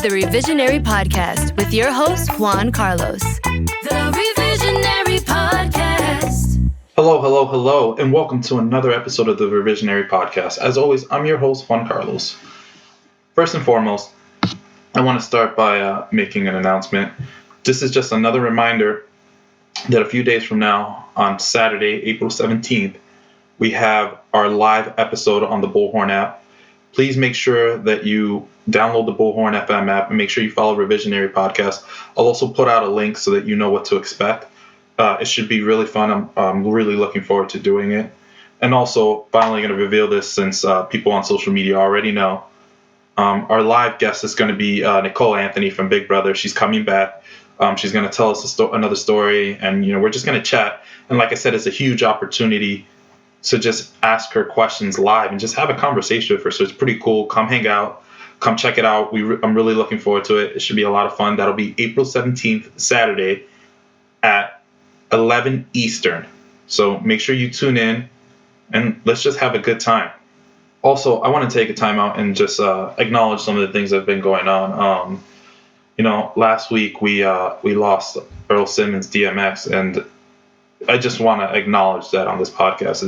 the Revisionary Podcast with your host, Juan Carlos. The Revisionary Podcast. Hello, and welcome to another episode of the Revisionary Podcast. As always, I'm your host, Juan Carlos. First and foremost, I want to start by making an announcement. This is just another reminder that a few days from now, on Saturday, April 17th, we have our live episode on the Bullhorn app. Please make sure that you download the Bullhorn FM app and make sure you follow Revisionary Podcast. I'll also put out a link so that you know what to expect. It should be really fun. I'm really looking forward to doing it. And also, finally going to reveal this since people on social media already know. Our live guest is going to be Nicole Anthony from Big Brother. She's coming back. She's going to tell us another story, and we're just going to chat. And like I said, it's a huge opportunity to just ask her questions live and just have a conversation with her. So it's pretty cool. Come hang out. Come check it out. I'm really looking forward to it. It should be a lot of fun. That'll be April 17th, Saturday at 11 Eastern. So make sure you tune in and let's just have a good time. Also, I want to take a time out and just acknowledge some of the things that have been going on. Last week we lost Earl Simmons, DMX, and I just want to acknowledge that on this podcast.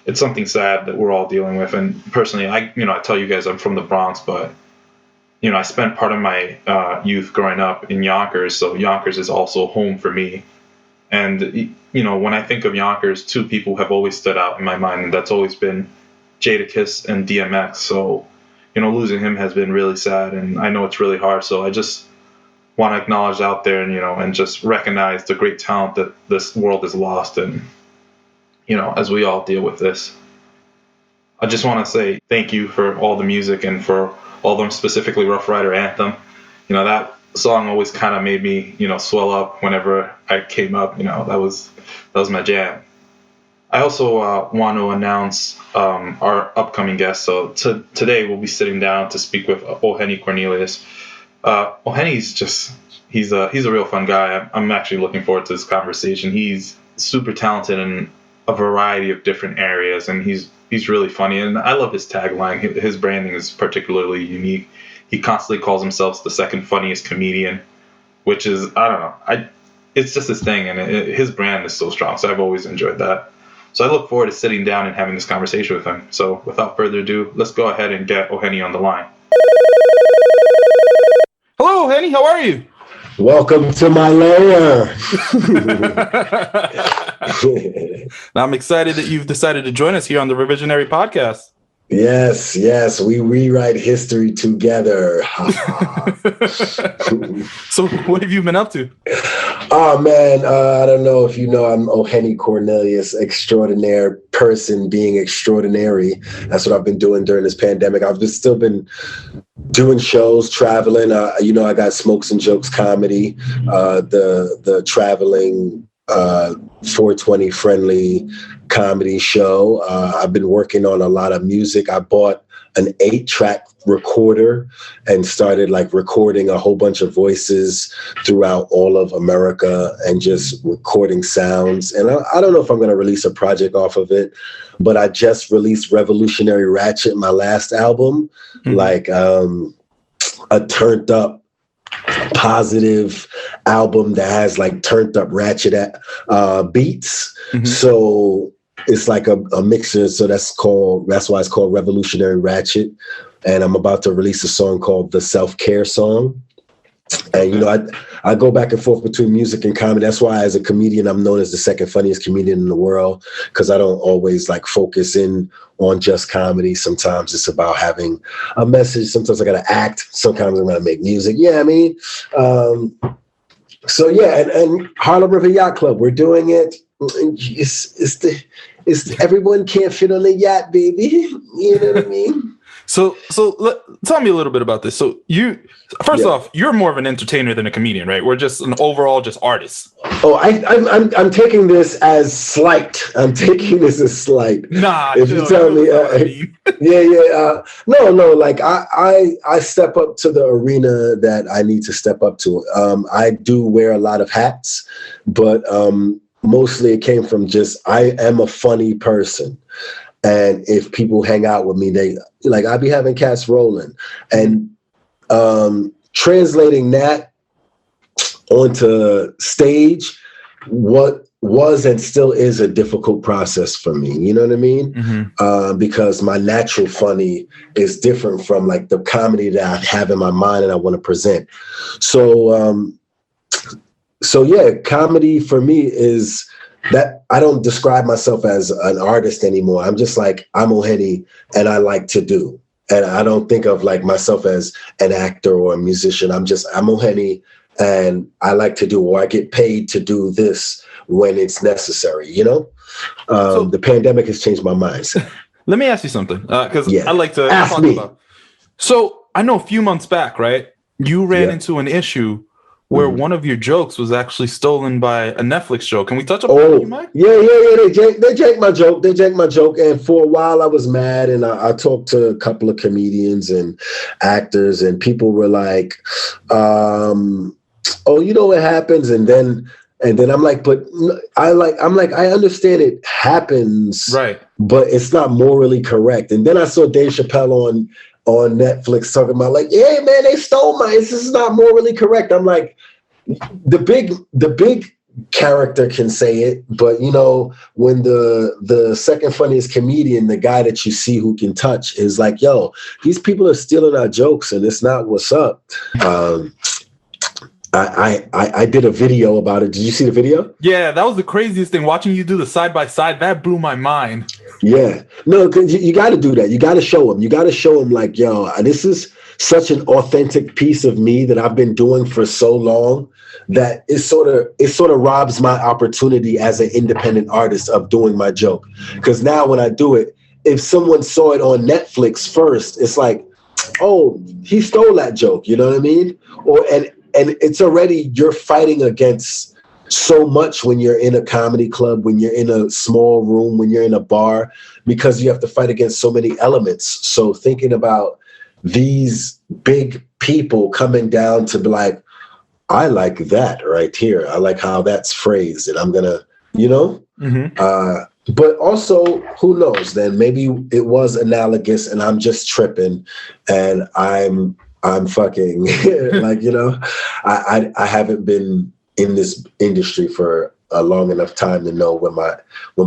It's something sad that we're all dealing with. And personally, I tell you guys I'm from the Bronx, but I spent part of my youth growing up in Yonkers, so Yonkers is also home for me. And when I think of Yonkers, two people have always stood out in my mind, and that's always been Jadakiss and DMX. So losing him has been really sad, and I know it's really hard. So I just want to acknowledge out there and just recognize the great talent that this world has lost. And, as we all deal with this, I just want to say thank you for all the music and for all of them, specifically Rough Rider Anthem. That song always kind of made me, swell up whenever I came up. That was my jam. I also want to announce our upcoming guest. So today we'll be sitting down to speak with Ohene Cornelius. Ohene's he's a real fun guy. I'm actually looking forward to this conversation. He's super talented in a variety of different areas, and he's really funny. And I love his tagline. His branding is particularly unique. He constantly calls himself the second funniest comedian, which is, I don't know. It's just his thing, and his brand is so strong. So I've always enjoyed that. So I look forward to sitting down and having this conversation with him. So without further ado, let's go ahead and get Ohene on the line. Hello, Ohene. How are you? Welcome to my lair. Now, I'm excited that you've decided to join us here on the Revisionary Podcast. Yes, we rewrite history together. So what have you been up to? Oh, man, I don't know if you know, I'm Ohene Cornelius, extraordinaire person being extraordinary. That's what I've been doing during this pandemic. I've just still been doing shows, traveling. I got Smokes and Jokes comedy, the traveling 420 friendly comedy show. I've been working on a lot of music. I bought an 8-track recorder and started recording a whole bunch of voices throughout all of America and just recording sounds. And I don't know if I'm going to release a project off of it, but I just released Revolutionary Ratchet, my last album, a turned up, positive album that has turned up ratchet beats. Mm-hmm. So it's like a mixture. So that's why it's called Revolutionary Ratchet. And I'm about to release a song called The Self-Care Song. And, I go back and forth between music and comedy. That's why as a comedian, I'm known as the second funniest comedian in the world, because I don't always focus in on just comedy. Sometimes it's about having a message. Sometimes I got to act. Sometimes I'm going to make music. Yeah, I mean, and Harlem River Yacht Club, we're doing it. It's everyone can't fit on the yacht, baby. You know what I mean? So tell me a little bit about this. So first off, you're more of an entertainer than a comedian, right? We're just an overall just artist. Oh, I'm taking this as slight. Nah. If you tell me, no. I step up to the arena that I need to step up to. I do wear a lot of hats, but mostly it came from I am a funny person. And if people hang out with me, they I be having cats rolling. And translating that onto stage, what was and still is a difficult process for me. You know what I mean? Because my natural funny is different from like the comedy that I have in my mind and I want to present. So yeah, comedy for me is that I don't describe myself as an artist anymore. I'm just like, I'm Ohene and I like to do. And I don't think of like myself as an actor or a musician. I'm Ohene and I like to do, or I get paid to do this when it's necessary, you know? So, the pandemic has changed my mindset. Let me ask you something, because I like to ask talk me. about. So I know a few months back, right? You ran into an issue where one of your jokes was actually stolen by a Netflix joke. Can we touch on that, Mike? Yeah. They janked my joke. And for a while I was mad, and I talked to a couple of comedians and actors, and people were like, oh, you know what happens? And then I'm like, but I understand it happens, right? But it's not morally correct. And then I saw Dave Chappelle on Netflix talking about like, yeah, man, they stole this is not morally correct. I'm like, the big character can say it, but you know, when the second funniest comedian, the guy that you see who can touch, is like, yo, these people are stealing our jokes and it's not what's up. I did a video about it. Did you see the video? Yeah, that was the craziest thing. Watching you do the side by side, that blew my mind. Yeah, no, because you got to do that. You got to show them. You got to show them like, yo, this is such an authentic piece of me that I've been doing for so long that it sort of robs my opportunity as an independent artist of doing my joke. Because now when I do it, if someone saw it on Netflix first, it's like, oh, he stole that joke. You know what I mean? And it's already, you're fighting against so much when you're in a comedy club, when you're in a small room, when you're in a bar, because you have to fight against so many elements. So thinking about these big people coming down to be like, I like that right here. I like how that's phrased, and I'm gonna, you know? But also, who knows? Then maybe it was analogous and I'm just tripping and I'm fucking like, you know, I haven't been in this industry for a long enough time to know when my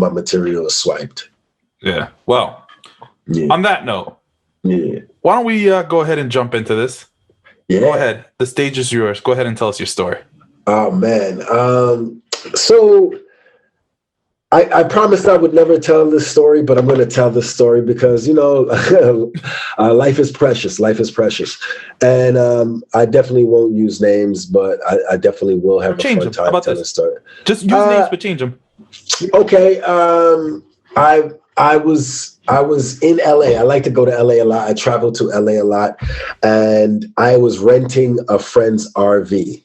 material is swiped. Yeah. Well, on that note, why don't we go ahead and jump into this? Yeah. Go ahead. The stage is yours. Go ahead and tell us your story. Oh man. So I promised I would never tell this story, but I'm going to tell this story because, you know, life is precious. Life is precious. And I definitely won't use names, but I definitely will have a fun time telling the story. Just use names, but change them. Okay. I was in LA. I like to go to LA a lot. I travel to LA a lot. And I was renting a friend's RV.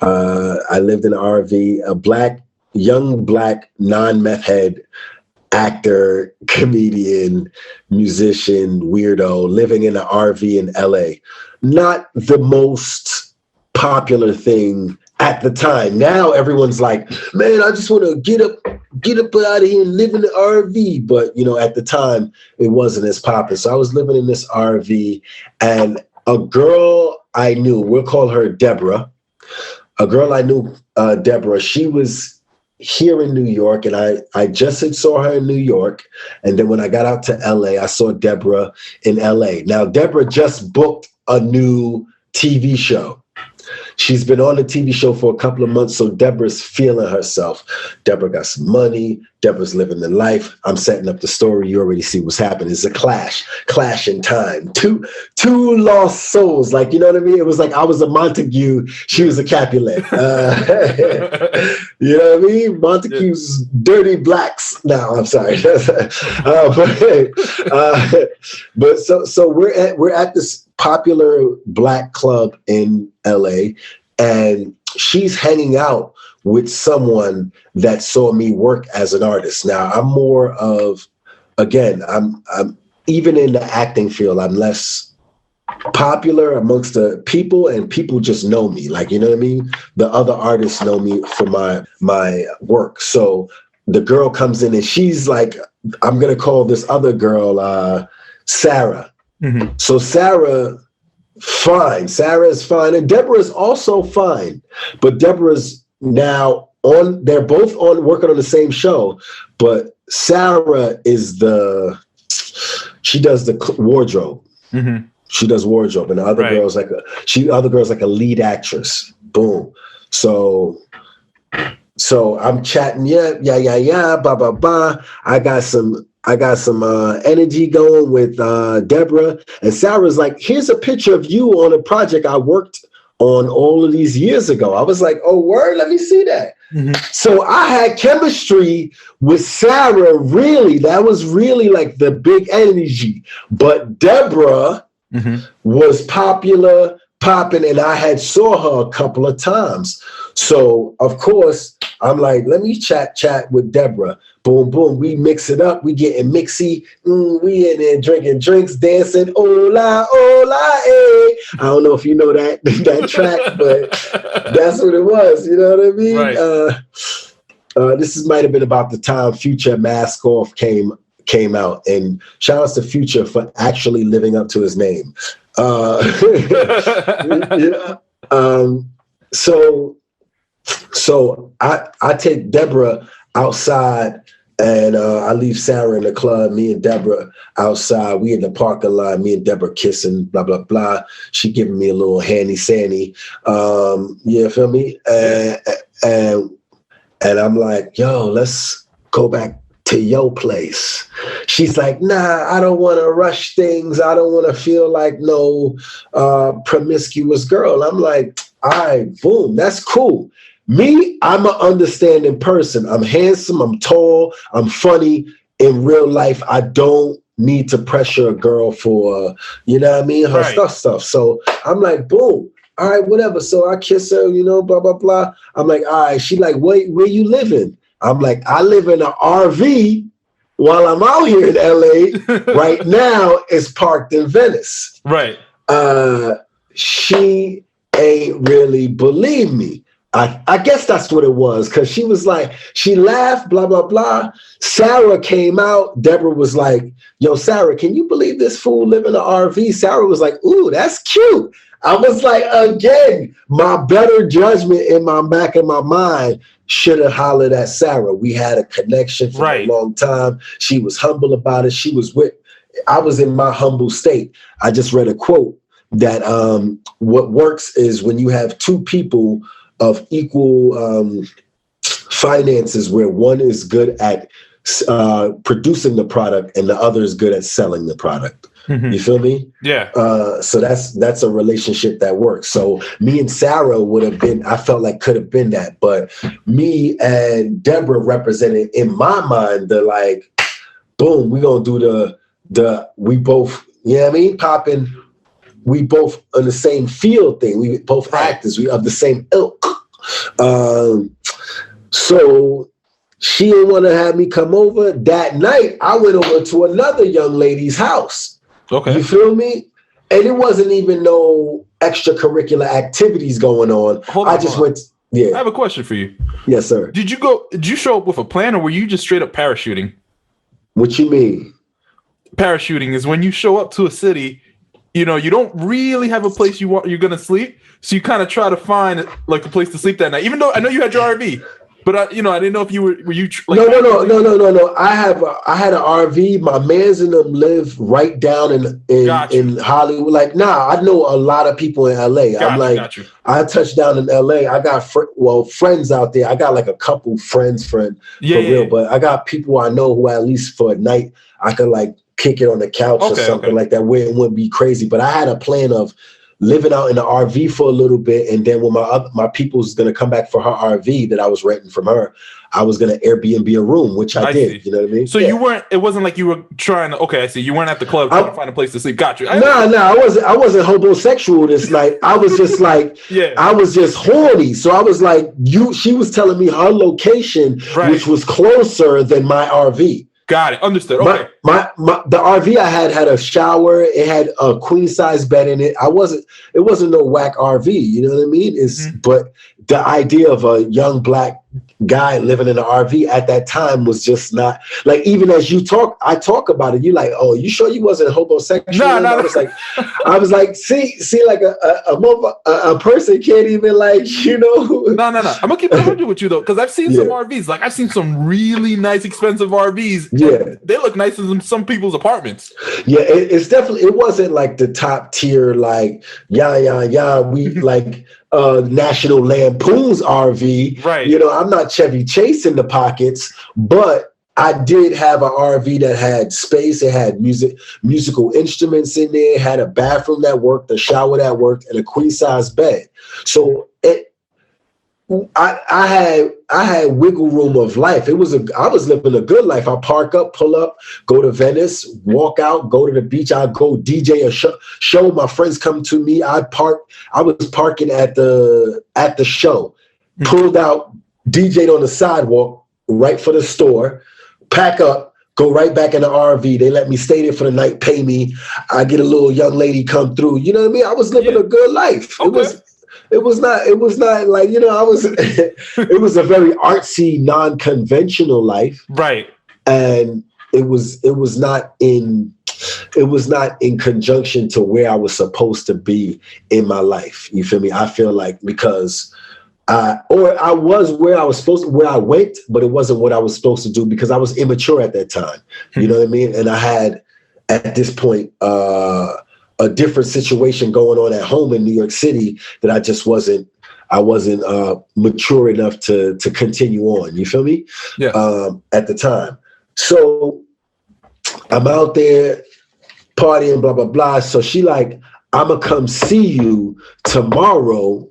I lived in an RV, young black non-meth head actor, comedian, musician, weirdo living in an RV in LA. Not the most popular thing at the time. Now everyone's like, man, I just want to get up out of here and live in the RV. But you know, at the time it wasn't as popular. So I was living in this RV, and a girl I knew, we'll call her Deborah. A girl I knew, Deborah, she was here in New York, and I just saw her in New York. And then when I got out to LA, I saw Deborah in LA. Now, Deborah just booked a new TV show. She's been on the TV show for a couple of months, so Deborah's feeling herself. Deborah got some money. Deborah's living the life. I'm setting up the story. You already see what's happening. It's a clash in time. Two lost souls. Like, you know what I mean? It was like I was a Montague. She was a Capulet. You know what I mean? Montague's dirty blacks. No, I'm sorry. But so we're at this popular black club in LA, and she's hanging out with someone that saw me work as an artist. Now I'm more of, again, I'm even in the acting field, I'm less popular amongst the people, and people just know me. Like, you know what I mean? The other artists know me for my work. So the girl comes in and she's like, I'm gonna call this other girl Sarah. So Sarah fine. Sarah is fine. And Deborah is also fine. But Deborah's now they're both on working on the same show. But Sarah is she does the wardrobe. Mm-hmm. She does wardrobe. And the other girl's like a lead actress. Boom. So I'm chatting, blah, blah, blah. I got some energy going with Deborah, and Sarah's like, here's a picture of you on a project I worked on all of these years ago. I was like, oh, word, let me see that. Mm-hmm. So I had chemistry with Sarah, really. That was really like the big energy. But Deborah was popping, and I had saw her a couple of times. So, of course, I'm like, let me chat with Deborah. Boom, boom. We mix it up. We getting mixy. We in there drinking drinks, dancing. Hola, hola, eh. I don't know if you know that track, but that's what it was. You know what I mean? Right. This might have been about the time Future Mask Off came out. And shout out to Future for actually living up to his name. So I take Deborah outside, and I leave Sarah in the club. Me and Deborah outside. We in the parking lot. Me and Deborah kissing. Blah blah blah. She giving me a little handy sandy. You feel me? And I'm like, yo, let's go back to your place. She's like, nah, I don't want to rush things. I don't want to feel like no promiscuous girl. I'm like, all right, boom, that's cool. Me, I'm an understanding person. I'm handsome, I'm tall, I'm funny. In real life, I don't need to pressure a girl for, you know what I mean, her stuff. So I'm like, boom, all right, whatever. So I kiss her, blah, blah, blah. I'm like, all right. She like, where you living? I'm like, I live in an RV while I'm out here in LA. Right now, it's parked in Venice. Right. She ain't really believe me. I guess that's what it was, because she was like, she laughed, blah, blah, blah. Sarah came out. Deborah was like, yo, Sarah, can you believe this fool live in an RV? Sarah was like, ooh, that's cute. I was like, again, my better judgment in my back of my mind should have hollered at Sarah. We had a connection for a long time. She was humble about it. I was in my humble state. I just read a quote that what works is when you have two people of equal finances, where one is good at producing the product and the other is good at selling the product. Mm-hmm. You feel me? Yeah. So that's a relationship that works. So me and Sarah could have been that, but me and Deborah represented in my mind the like, boom, we gonna do we both, you know what I mean? Popping. We both on the same field thing. We both actors. We of the same ilk. So she didn't want to have me come over. That night, I went over to another young lady's house. Okay. You feel me? And it wasn't even no extracurricular activities going on. I just went. I have a question for you. Yes, sir. Did you show up with a plan, or were you just straight up parachuting? What you mean? Parachuting is when you show up to a city. You don't really have a place you're gonna sleep, so you kind of try to find like a place to sleep that night. Even though I know you had your RV, but I didn't know if you were you like. No. I had an RV. My mans and them live right down in Hollywood. Like, I know a lot of people in LA. I touched down in LA. I got friends out there. I got like a couple friends for real, but I got people I know who at least for a night I could like kick it on the couch or something like that, where it wouldn't be crazy. But I had a plan of living out in the RV for a little bit, and then when my people's gonna come back for her RV that I was renting from her, I was gonna Airbnb a room, which I did. See. You know what I mean? So you weren't. It wasn't like you were trying to. Okay, I see. You weren't at the club trying to find a place to sleep. Got you. I wasn't homosexual this night. I was just like, I was just horny. So I was like, she was telling me her location, which was closer than my RV. Got it. Understood. Okay. The RV I had a shower. It had a queen size bed in it. It wasn't no whack RV. You know what I mean? But the idea of a young black guy living in an RV at that time was just not like, even as I talk about it, you like, oh, you sure you wasn't homosexual? No. I was like, see, like a person can't even like, No. I'm gonna keep it 100 with you though, because I've seen some RVs. Like I've seen some really nice, expensive RVs. Yeah, they look nicer than some people's apartments. Yeah, it's definitely, it wasn't like the top tier, like we like National Lampoon's RV. Right. I'm not Chevy Chase in the pockets, but I did have an RV that had space. It had musical instruments in there, had a bathroom that worked, a shower that worked, and a queen size bed. So I had wiggle room of life. I was living a good life. I park up, pull up, go to Venice, walk out, go to the beach. I'd go DJ a show. My friends come to me. I was parking at the show, pulled out, DJ'd on the sidewalk, right for the store, pack up, go right back in the RV. They let me stay there for the night, pay me. I get a little young lady come through. You know what I mean? I was living a good life. Okay. It was not like, it was a very artsy, non-conventional life. Right. And it was not in conjunction to where I was supposed to be in my life. You feel me? I feel like because I was where I went, but it wasn't what I was supposed to do because I was immature at that time. You know what I mean? And I had, at this point, a different situation going on at home in New York City that I wasn't mature enough to continue on. You feel me? Yeah. At the time. So I'm out there partying, blah, blah, blah. So she like, I'm gonna come see you tomorrow,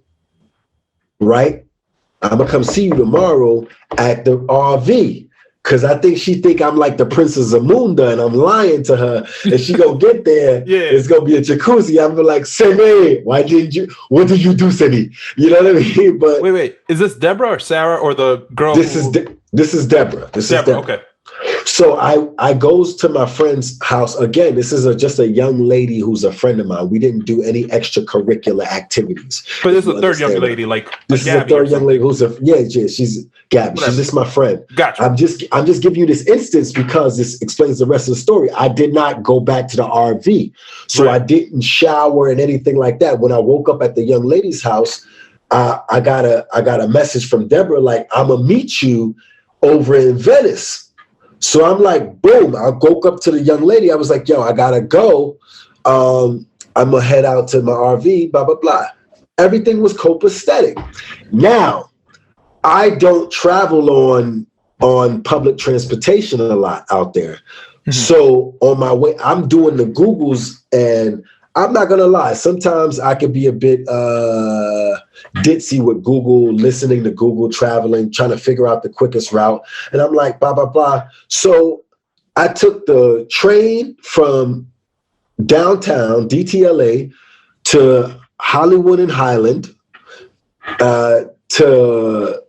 right? I'm gonna come see you tomorrow at the RV. Cause I think she think I'm like the Princess Zamunda and I'm lying to her. And she go get there, it's gonna be a jacuzzi. I'm like, Semi, what did you do, Semi? You know what I mean? But wait, is this Deborah or Sarah or the girl? This is Deborah. This is Deborah. Okay. So I goes to my friend's house. Again, this is just a young lady who's a friend of mine. We didn't do any extracurricular activities. But this is a third young lady, like this is a third young lady who's she's Gabby. Whatever. She's just my friend. Gotcha. I'm just giving you this instance because this explains the rest of the story. I did not go back to the RV. So I didn't shower and anything like that. When I woke up at the young lady's house, I got a message from Deborah like, I'm gonna meet you over in Venice. So I'm like, boom, I woke up to the young lady. I was like, yo, I gotta go. I'm gonna head out to my RV, blah, blah, blah. Everything was copacetic. Now, I don't travel on public transportation a lot out there. Mm-hmm. So on my way, I'm doing the Googles, and I'm not gonna lie, sometimes I could be a bit ditzy with Google, listening to Google, traveling, trying to figure out the quickest route. And I'm like, blah, blah, blah. So I took the train from downtown, DTLA, to Hollywood and Highland, to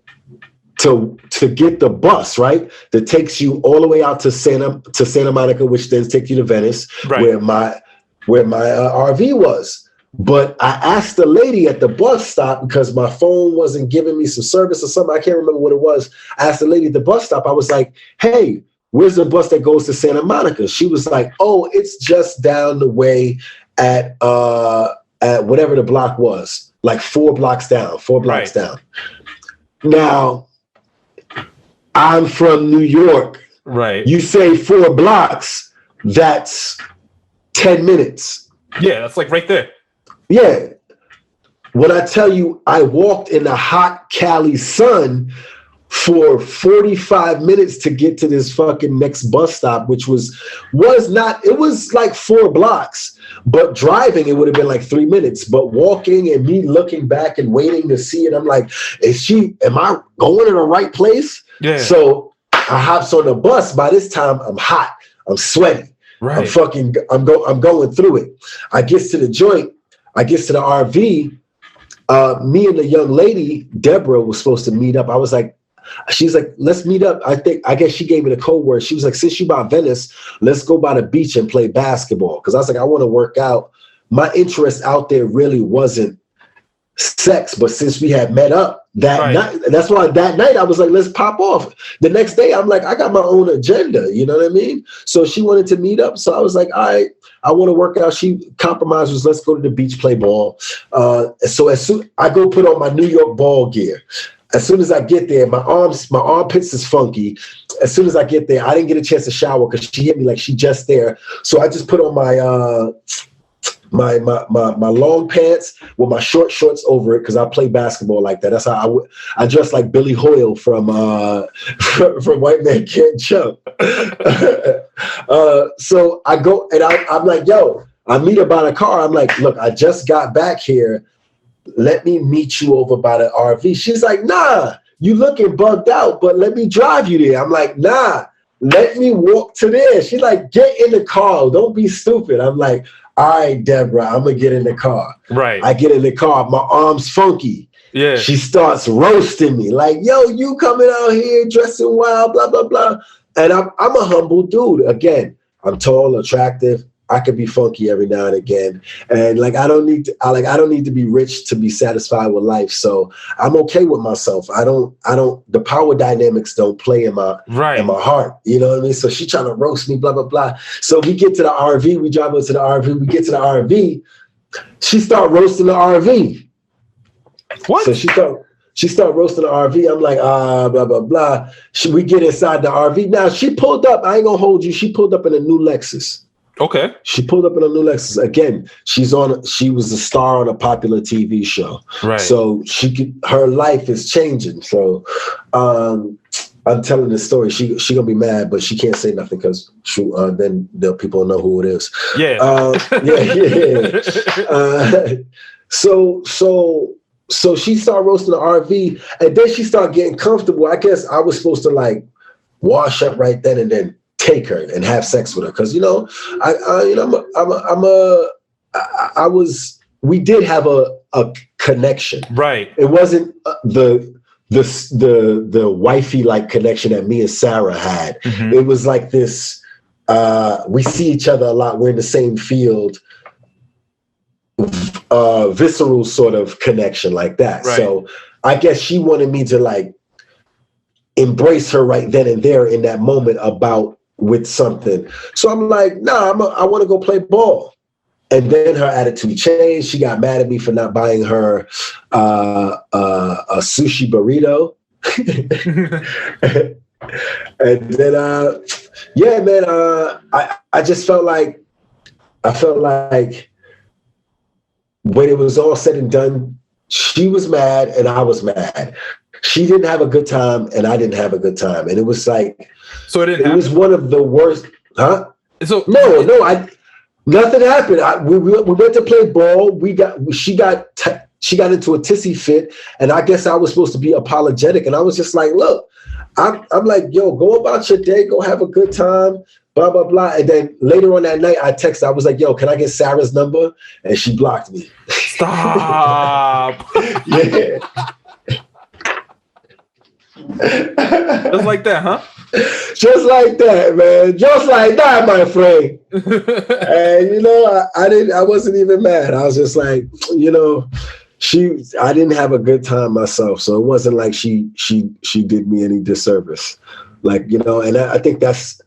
get the bus, right? That takes you all the way out to Santa Monica, which then takes you to Venice, where my RV was. But I asked the lady at the bus stop because my phone wasn't giving me some service or something. I can't remember what it was. I asked the lady at the bus stop. I was like, hey, where's the bus that goes to Santa Monica? She was like, oh, it's just down the way at whatever the block was, like 4 blocks down. Now, I'm from New York. Right. You say 4 blocks, that's 10 minutes. Yeah, that's like right there. Yeah. When I tell you I walked in the hot Cali sun for 45 minutes to get to this fucking next bus stop, which was like 4 blocks, but driving, it would have been like 3 minutes, but walking and me looking back and waiting to see it, I'm like, am I going to the right place? Yeah. So I hops on the bus. By this time, I'm hot. I'm sweaty. Right. I'm going through it. I gets to the joint. I gets to the RV. Me and the young lady, Deborah, was supposed to meet up. She's like, let's meet up. I guess she gave me the code word. She was like, since you by Venice, let's go by the beach and play basketball. Cause I was like, I want to work out. My interest out there really wasn't sex, but since we had met up that night, that's why that night I was like, let's pop off. The next day, I'm like, I got my own agenda. You know what I mean? So she wanted to meet up. So I was like, all right, I want to work out. She compromised was, let's go to the beach, play ball. So as soon I go put on my New York ball gear. As soon as I get there, my armpits is funky. As soon as I get there, I didn't get a chance to shower because she hit me like she just there. So I just put on my long pants with my short shorts over it because I play basketball like that. That's how I dress like Billy Hoyle from White Man Can't Jump. So I go and I'm like, yo, I meet her by the car. I'm like, look, I just got back here. Let me meet you over by the RV. She's like, nah, you looking bugged out, but let me drive you there. I'm like, nah, let me walk to there. She's like, get in the car. Don't be stupid. I'm like, all right, Deborah, I'm going to get in the car. Right. I get in the car. My arm's funky. Yeah. She starts roasting me like, yo, you coming out here dressing wild, blah, blah, blah. And I'm a humble dude. Again, I'm tall, attractive. I could be funky every now and again. And like, I don't need to be rich to be satisfied with life. So I'm okay with myself. The power dynamics don't play in my heart. You know what I mean? So she trying to roast me, blah, blah, blah. So we get to the RV, we drive up to the RV, we get to the RV. She start roasting the RV. What? So she start roasting the RV. I'm like, blah, blah, blah. We get inside the RV. Now she pulled up, I ain't gonna hold you. She pulled up in a new Lexus. Okay. She pulled up in a new Lexus. Again, she was a star on a popular TV show. Right. So her life is changing. So I'm telling this story. She gonna be mad, but she can't say nothing because then the people know who it is. Yeah. So she started roasting the RV, and then she started getting comfortable. I guess I was supposed to like wash up right then and then take her and have sex with her because we did have a connection. Right. It wasn't the wifey like connection that me and Sarah had. Mm-hmm. It was like this. We see each other a lot. We're in the same field. Visceral sort of connection like that. Right. So I guess she wanted me to like embrace her right then and there in that moment with something. So I'm like, nah, I want to go play ball. And then her attitude changed. She got mad at me for not buying her a sushi burrito. And then, yeah, man, I just felt like when it was all said and done, she was mad and I was mad. She didn't have a good time and I didn't have a good time. And it was like, it was one of the worst, huh? So no, nothing happened. We went to play ball. She got into a tissy fit, and I guess I was supposed to be apologetic. And I was just like, look, I'm like, yo, go about your day, go have a good time, blah, blah, blah. And then later on that night, I texted, I was like, yo, can I get Sarah's number? And she blocked me. Stop. Yeah. Just like that, huh? Just like that, man. Just like that, my friend. And I wasn't even mad. I was just like, I didn't have a good time myself. So it wasn't like she did me any disservice. Like, and I think that's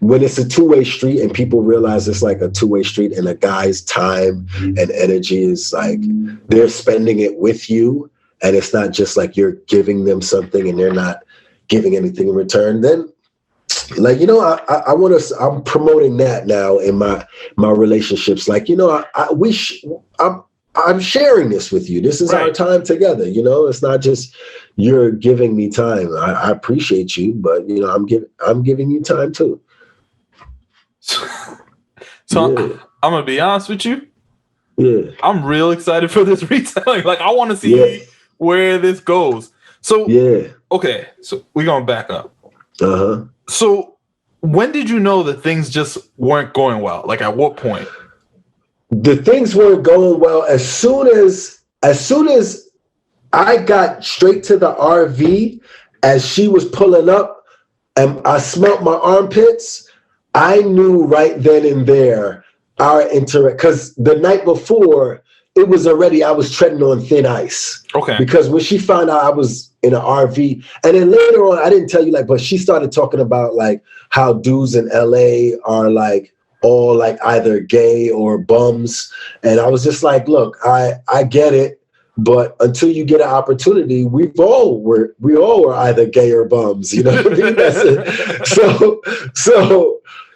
when it's a two-way street and people realize it's like a two-way street and a guy's time and energy is like, they're spending it with you. And it's not just like you're giving them something and they're not giving anything in return. Then, like, I'm promoting that now in my relationships. Like, I'm sharing this with you. This is our time together. It's not just you're giving me time. I appreciate you, but I'm giving you time too. So yeah. I'm gonna be honest with you. Yeah, I'm real excited for this retelling. Like, I want to see where this goes. So okay, so we're gonna back up. So when did you know that things just weren't going well? Like, at what point? The things weren't going well as soon as I got straight to the RV, as she was pulling up and I smelt my armpits, I knew right then and there our interact, because the night before it was already, I was treading on thin ice. Okay. Because when she found out I was in an RV, and then later on, I didn't tell you, like, but she started talking about like how dudes in LA are like all like either gay or bums. And I was just like, look, I get it, but until you get an opportunity, we all were either gay or bums, you know what I mean? That's it.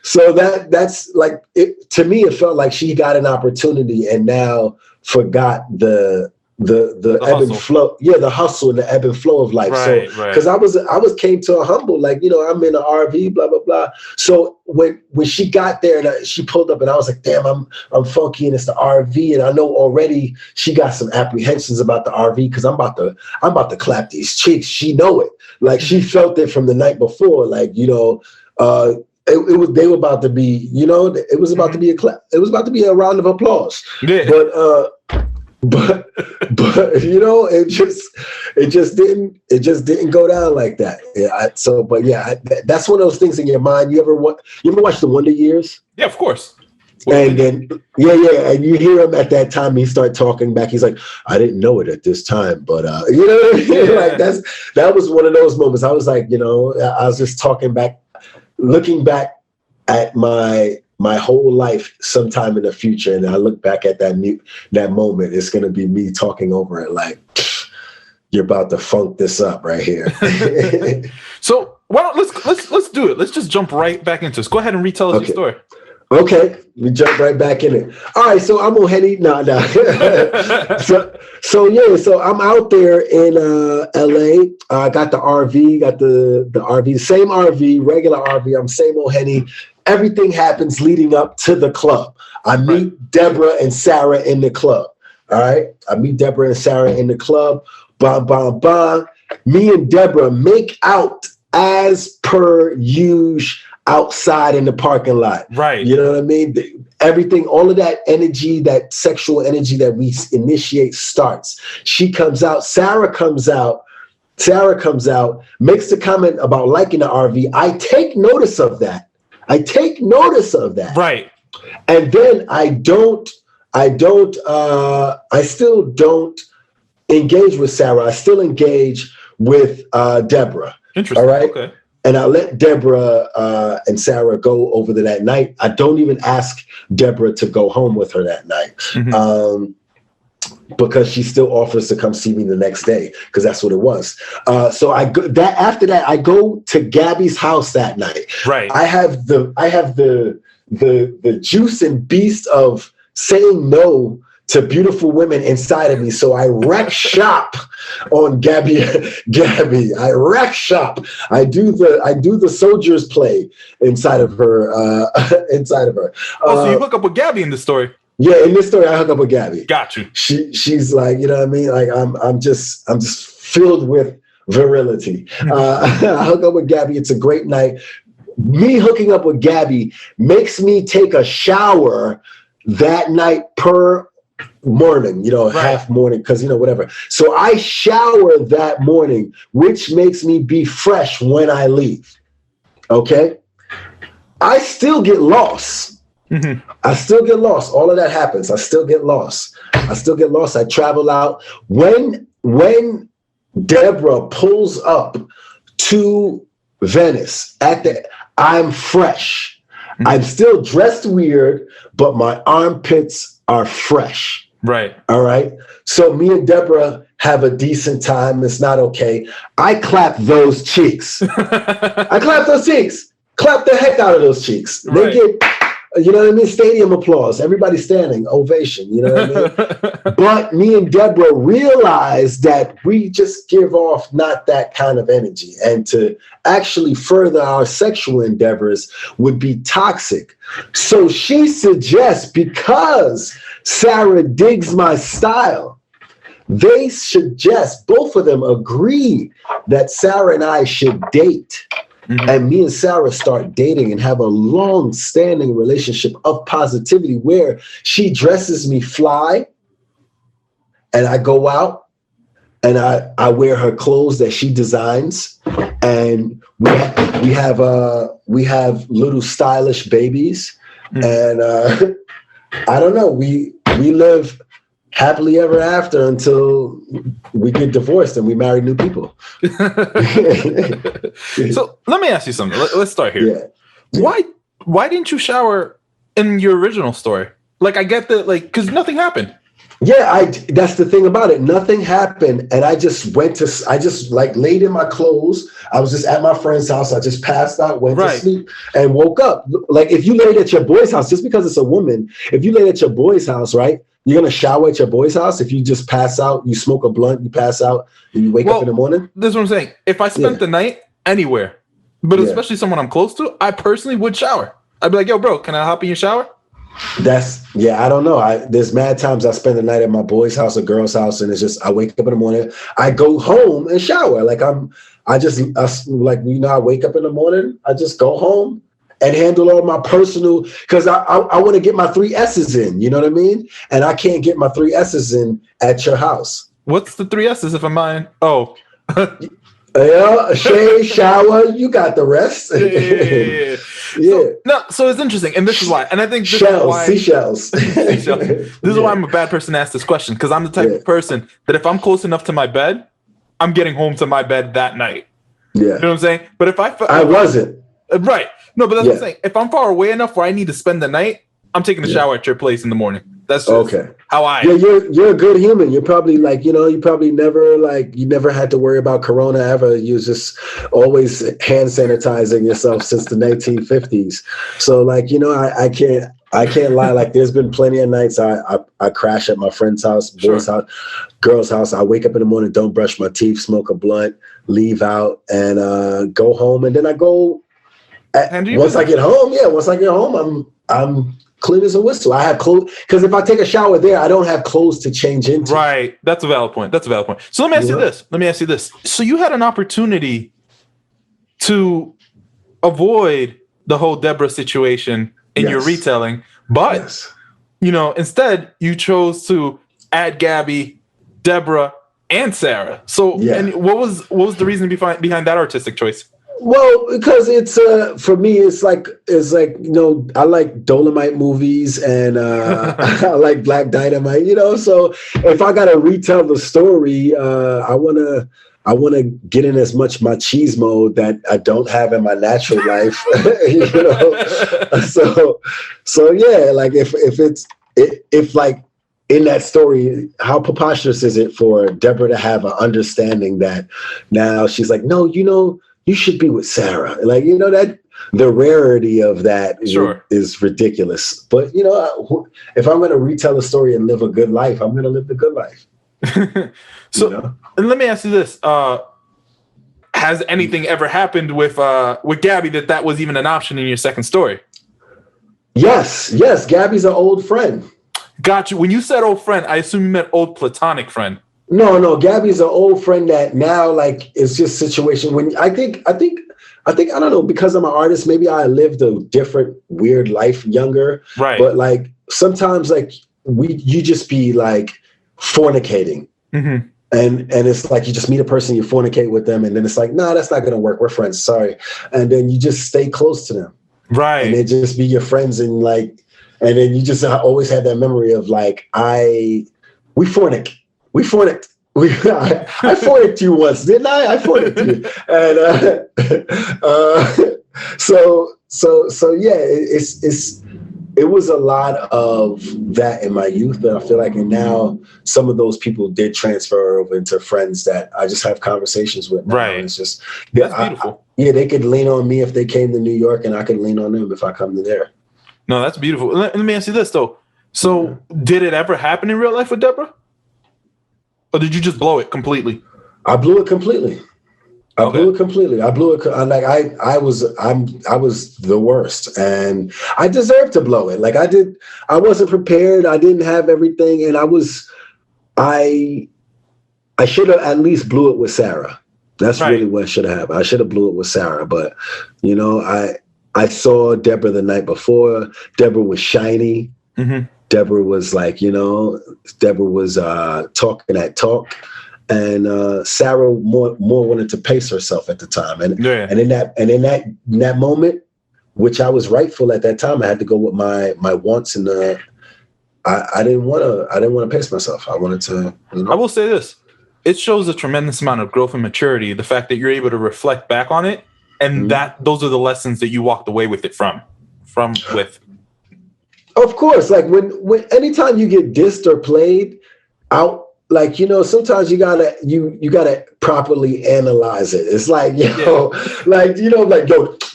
So that's like it to me. It felt like she got an opportunity and now forgot the ebb and flow. Yeah, the hustle and the ebb and flow of life. Right, so because I was came to a humble, like, you know, I'm in an RV, blah blah blah. So when she got there and she pulled up and I was like, damn, I'm funky and it's the RV, and I know already she got some apprehensions about the RV because I'm about to clap these cheeks. She know it, like she felt it from the night before, like, you know. They were about to be, you know, it was about to be it was about to be a round of applause. Yeah. But you know, it just didn't go down like that. Yeah. That's one of those things in your mind. You ever watch The Wonder Years? Yeah, of course. And then and you hear him at that time. He start talking back. He's like, I didn't know it at this time, but you know what I mean? Yeah. Like that was one of those moments. I was like, you know, I was just talking back. Looking back at my whole life sometime in the future, and I look back at that moment, it's going to be me talking over it like, you're about to funk this up right here. So why don't let's do it. Let's just jump right back into this. Go ahead and retell us your story. Okay, we jump right back in it. All right, so I'm Ohene. No. So I'm out there in LA. I got the RV, got the RV, same RV, regular RV. I'm same Ohene. Everything happens leading up to the club. I meet Deborah and Sarah in the club. All right, I meet Deborah and Sarah in the club. Bam, bam, bam. Me and Deborah make out as per usual. Outside in the parking lot. Right. You know what I mean? Everything, all of that energy, that sexual energy that we initiate starts. She comes out, Sarah comes out, makes the comment about liking the RV. I take notice of that. Right. And then I still don't engage with Sarah. I still engage with Deborah. Interesting. All right. Okay. And I let Deborah and Sarah go over to that night. I don't even ask Deborah to go home with her that night. Mm-hmm. Because she still offers to come see me the next day, because that's what it was. So after that, I go to Gabby's house that night. Right. I have the juice and beast of saying no to beautiful women inside of me. So I wreck shop on Gabby. I wreck shop. I do the soldier's play inside of her. So you hook up with Gabby in this story? Yeah, in this story, I hook up with Gabby. Got you. She's like, you know what I mean? Like I'm just filled with virility. I hook up with Gabby. It's a great night. Me hooking up with Gabby makes me take a shower that night per morning, you know, half morning, because, you know, whatever. So I shower that morning, which makes me be fresh when I leave. Okay. I still get lost. Mm-hmm. I still get lost. All of that happens. I still get lost. I travel out. When Deborah pulls up to Venice I'm fresh. Mm-hmm. I'm still dressed weird, but my armpits are fresh. Right. All right. So me and Deborah have a decent time. It's not okay. I clap those cheeks. Clap the heck out of those cheeks. Right. They get, you know what I mean? Stadium applause. Everybody standing. Ovation. You know what I mean? But me and Deborah realize that we just give off not that kind of energy. And to actually further our sexual endeavors would be toxic. So she suggests, because Sarah digs my style, they suggest, both of them agree, that Sarah and I should date. Mm-hmm. And me and Sarah start dating and have a long-standing relationship of positivity where she dresses me fly and I go out and I wear her clothes that she designs, and we have little stylish babies. Mm-hmm. And I don't know, we live happily ever after until we get divorced and we marry new people. So let me ask you something. Let's start here. Yeah. Why didn't you shower in your original story? Like, I get that, like, because nothing happened. Yeah, that's the thing about it. Nothing happened, and I just like laid in my clothes. I was just at my friend's house. I just passed out, went to sleep, and woke up. Like, if you laid at your boy's house, just because it's a woman, if you laid at your boy's house, right, you're gonna shower at your boy's house. If you just pass out, you smoke a blunt, you pass out, and you wake up in the morning. That's what I'm saying. If I spent the night anywhere, but especially someone I'm close to, I personally would shower. I'd be like, yo, bro, can I hop in your shower? I don't know. There's mad times I spend the night at my boy's house or girl's house, and it's just I wake up in the morning, I go home and shower. Like I wake up in the morning, I just go home and handle all my personal, because I want to get my 3 S's in. You know what I mean? And I can't get my 3 S's in at your house. What's the 3 S's if I'm mine? Oh. Yeah, shave, shower, you got the rest. Yeah. So it's interesting, and this is why. And I think seashells. This is why I'm a bad person to ask this question, because I'm the type of person that if I'm close enough to my bed, I'm getting home to my bed that night. Yeah. You know what I'm saying? But if I wasn't. Right. No, but that's what I'm saying. If I'm far away enough where I need to spend the night, I'm taking a shower at your place in the morning. That's just how I am. Yeah, you're a good human. You're probably like, you probably never had to worry about corona ever. You was just always hand sanitizing yourself since the 1950s. So like, I can't lie. Like, there's been plenty of nights I crash at my friend's house, boy's house, girl's house. I wake up in the morning, don't brush my teeth, smoke a blunt, leave out, and go home. And then I go. Once I get home, I'm clean as a whistle. I have clothes, because if I take a shower there, I don't have clothes to change into. Right. That's a valid point. So let me ask you this. So you had an opportunity to avoid the whole Deborah situation in your retelling, but instead you chose to add Gabby, Deborah, and Sarah. So and what was the reason behind that artistic choice? Well, because it's for me, it's like I like Dolomite movies and I like Black Dynamite, So if I gotta retell the story, I wanna get in as much machismo that I don't have in my natural life, So yeah, like if like in that story, how preposterous is it for Deborah to have an understanding that now she's like, no, you should be with Sarah. Like, that the rarity of that is ridiculous. But, if I'm going to retell a story and live a good life, I'm going to live the good life. And let me ask you this. Has anything ever happened with Gabby that was even an option in your second story? Yes. Gabby's an old friend. Got you. When you said old friend, I assume you meant old platonic friend. No. Gabby's an old friend that now, like, it's just a situation when I think, I don't know, because I'm an artist, maybe I lived a different weird life younger. Right. But like, sometimes like you just be like fornicating. Mm-hmm. And it's like, you just meet a person, you fornicate with them. And then it's like, no, that's not going to work. We're friends. Sorry. And then you just stay close to them. Right. And they just be your friends. And like, and then you just always had that memory of like, we fornic. I fornicked you once, didn't I? I fornicked you. And so yeah, it was a lot of that in my youth, but I feel like now some of those people did transfer over into friends that I just have conversations with now. Right. It's just that's beautiful. They could lean on me if they came to New York, and I could lean on them if I come to there. No, that's beautiful. Let me ask you this though. So did it ever happen in real life with Deborah? Or did you just blow it completely? I blew it completely. I blew it. I was the worst, and I deserved to blow it. Like I wasn't prepared. I didn't have everything, and I should have at least blew it with Sarah. That's really what should have happened. I should have blew it with Sarah, but I saw Deborah the night before. Deborah was shiny. Mm-hmm. Deborah was like, Deborah was talking that talk, and Sarah more wanted to pace herself at the time, and in that moment, which I was rightful at that time, I had to go with my wants, and I didn't want to pace myself. I wanted to, I will say this. It shows a tremendous amount of growth and maturity. The fact that you're able to reflect back on it, and that those are the lessons that you walked away with it from. Of course, like when anytime you get dissed or played out, like, sometimes you gotta properly analyze it. It's like, like,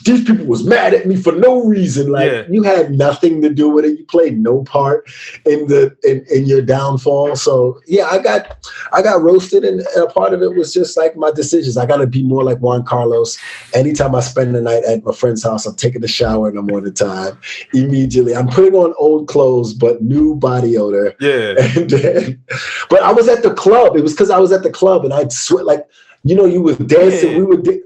these people was mad at me for no reason. Like, you had nothing to do with it. You played no part in your downfall. So yeah, I got roasted, and a part of it was just like my decisions. I gotta be more like Juan Carlos. Anytime I spend the night at my friend's house, I'm taking a shower in the morning time. Immediately, I'm putting on old clothes but new body odor. Yeah. And then, but I was at the club. It was because I was at the club and I'd sweat, like, you was dancing. Yeah. We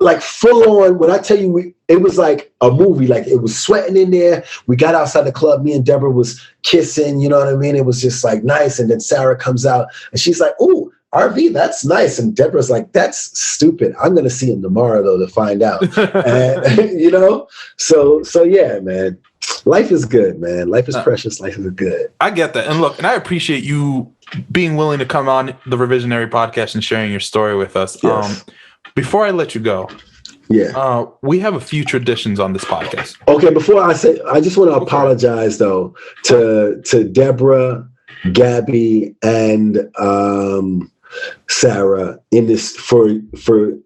were full on. When I tell you, it was like a movie. Like, it was sweating in there. We got outside the club. Me and Deborah was kissing. You know what I mean? It was just like nice. And then Sarah comes out and she's like, "Ooh, RV, that's nice." And Deborah's like, "That's stupid. I'm gonna see him tomorrow though to find out." And, so yeah, man. Life is good, man. Life is precious. Life is good. I get that. And look, and I appreciate you being willing to come on the Revisionary podcast and sharing your story with us. Yes. Before I let you go, we have a few traditions on this podcast. Okay, before I say, I just want to apologize though to Deborah, Gabby, and Sarah in this for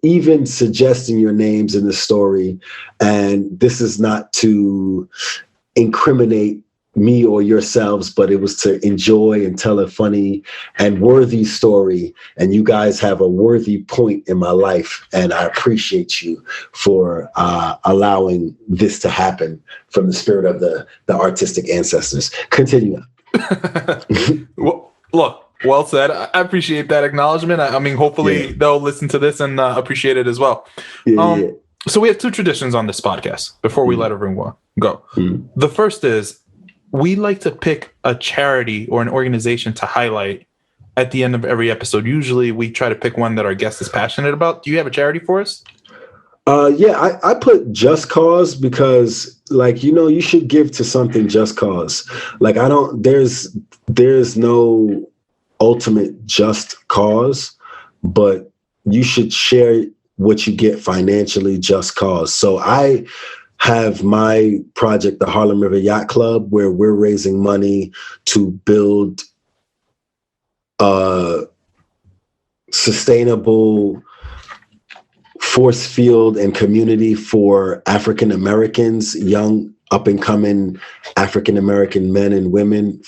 even suggesting your names in the story. And this is not to incriminate me or yourselves, but it was to enjoy and tell a funny and worthy story. And you guys have a worthy point in my life, and I appreciate you for allowing this to happen from the spirit of the artistic ancestors. Continue. Well, look, well said. I appreciate that acknowledgement. I mean, hopefully they'll listen to this and appreciate it as well. So we have two traditions on this podcast before we let everyone go. The first is we like to pick a charity or an organization to highlight at the end of every episode. Usually we try to pick one that our guest is passionate about. Do you have a charity for us? I put Just Cause because, like, you should give to something just cause. Like, there's no ultimate just cause, but you should share what you get financially just cause. So I have my project, the Harlem River Yacht Club, where we're raising money to build a sustainable force field and community for African Americans, young up and coming African American men and women,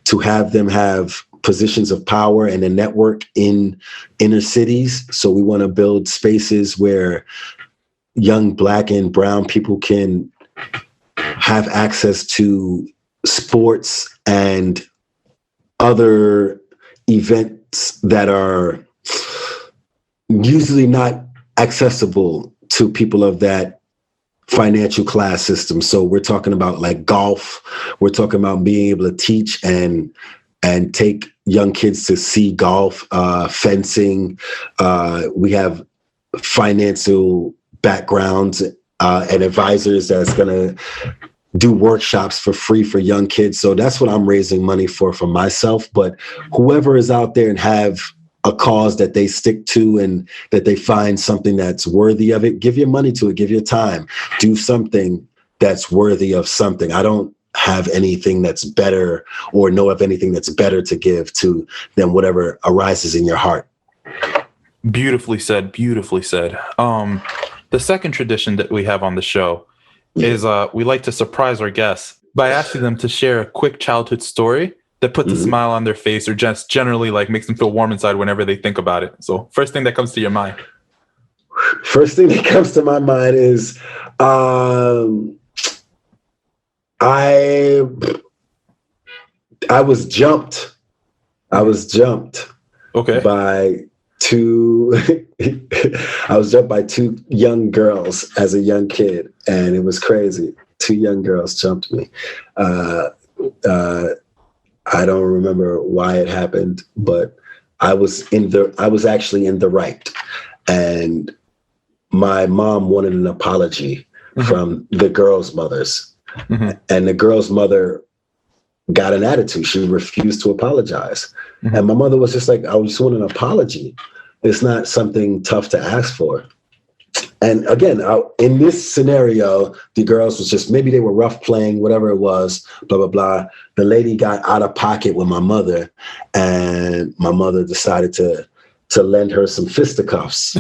to have them have positions of power and a network in inner cities. So we want to build spaces where young Black and brown people can have access to sports and other events that are usually not accessible to people of that financial class system. So we're talking about like golf. We're talking about being able to teach and take young kids to see golf, fencing. We have financial backgrounds and advisors that's going to do workshops for free for young kids. So that's what I'm raising money for myself. But whoever is out there and have a cause that they stick to and that they find something that's worthy of it, give your money to it, give your time, do something that's worthy of something. I don't have anything that's better or know of anything that's better to give to than whatever arises in your heart. Beautifully said. Beautifully said. The second tradition that we have on the show is we like to surprise our guests by asking them to share a quick childhood story that puts a smile on their face or just generally like makes them feel warm inside whenever they think about it. So first thing that comes to your mind. First thing that comes to my mind is I was jumped. Okay. By two I was jumped by two young girls as a young kid, and it was crazy. Two young girls jumped me. I don't remember why it happened, but I was actually in the right. And my mom wanted an apology from the girls' mothers. And the girl's mother got an attitude. She refused to apologize. And my mother was just like, I just want an apology. It's not something tough to ask for. And again, in this scenario, the girls was just, maybe they were rough playing, whatever it was, blah, blah, blah. The lady got out of pocket with my mother, and my mother decided to lend her some fisticuffs.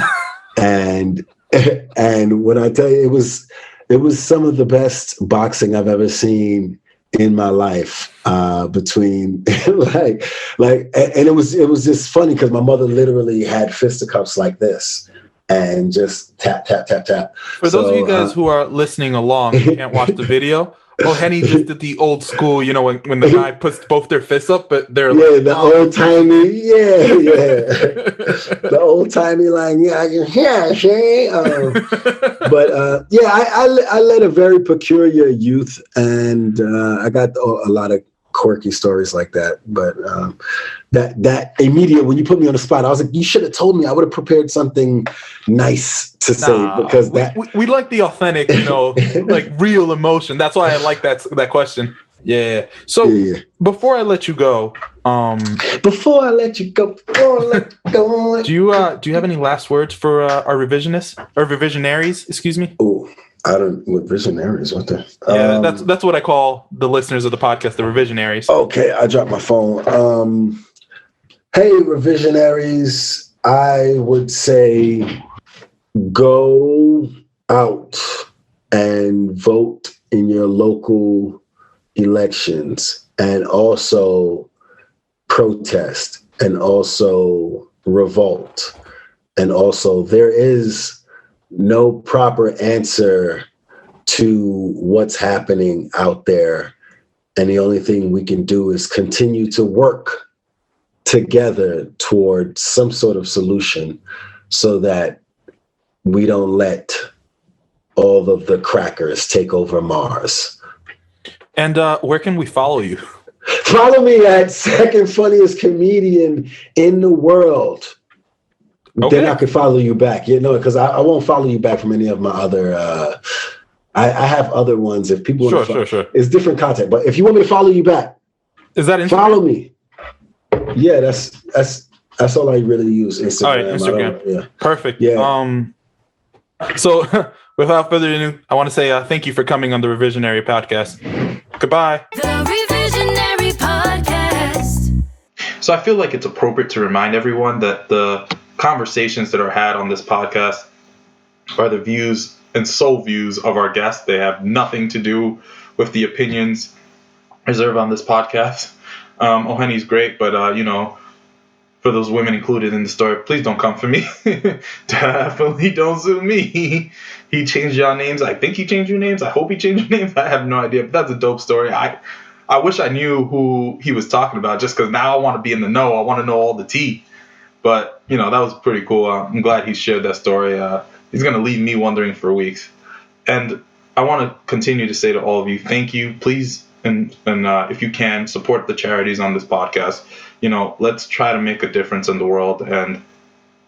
and when I tell you, it was some of the best boxing I've ever seen in my life, between and it was just funny because my mother literally had fisticuffs like this and just tap, tap, tap, tap. For those of you guys who are listening along and can't watch the video, Ohene just did the old school, when the guy puts both their fists up, but they're the old timey, the old timey I led a very peculiar youth, and I got a lot of quirky stories like that. But that immediate, when you put me on the spot, I was like, you should have told me. I would have prepared something nice to say, because we like the authentic, like real emotion. That's why I like that question. Yeah. So before I let you go, do you have any last words for our revisionists or revisionaries? Excuse me. Oh, what visionaries? What the? Yeah, that's what I call the listeners of the podcast, the revisionaries. Okay, I dropped my phone. Hey, revisionaries, I would say go out and vote in your local elections, and also protest, and also revolt. And also, there is no proper answer to what's happening out there. And the only thing we can do is continue to work together toward some sort of solution, so that we don't let all of the crackers take over Mars. And where can we follow you? Follow me at second funniest comedian in the world. Okay. Then I could follow you back, because I won't follow you back from any of my other. I have other ones. If people want to sure. It's different content, but if you want me to follow you back, is that Instagram? Follow me. Yeah, that's all I really use. Instagram. All right, Instagram. Perfect. Yeah. So without further ado, I want to say thank you for coming on the Revisionary Podcast. Goodbye. The Revisionary Podcast. So I feel like it's appropriate to remind everyone that the conversations that are had on this podcast are the views and sole views of our guests. They have nothing to do with the opinions reserved on this podcast. Ohene's great, but for those women included in the story, please don't come for me. Definitely don't sue me. He changed y'all names. I think he changed your names. I hope he changed your names. I have no idea, but that's a dope story. I wish I knew who he was talking about, just because now I want to be in the know. I want to know all the tea. But, that was pretty cool. I'm glad he shared that story. He's going to leave me wondering for weeks. And I want to continue to say to all of you, thank you. Please, and if you can, support the charities on this podcast. Let's try to make a difference in the world. And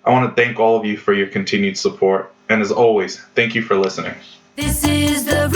I want to thank all of you for your continued support. And as always, thank you for listening. This is the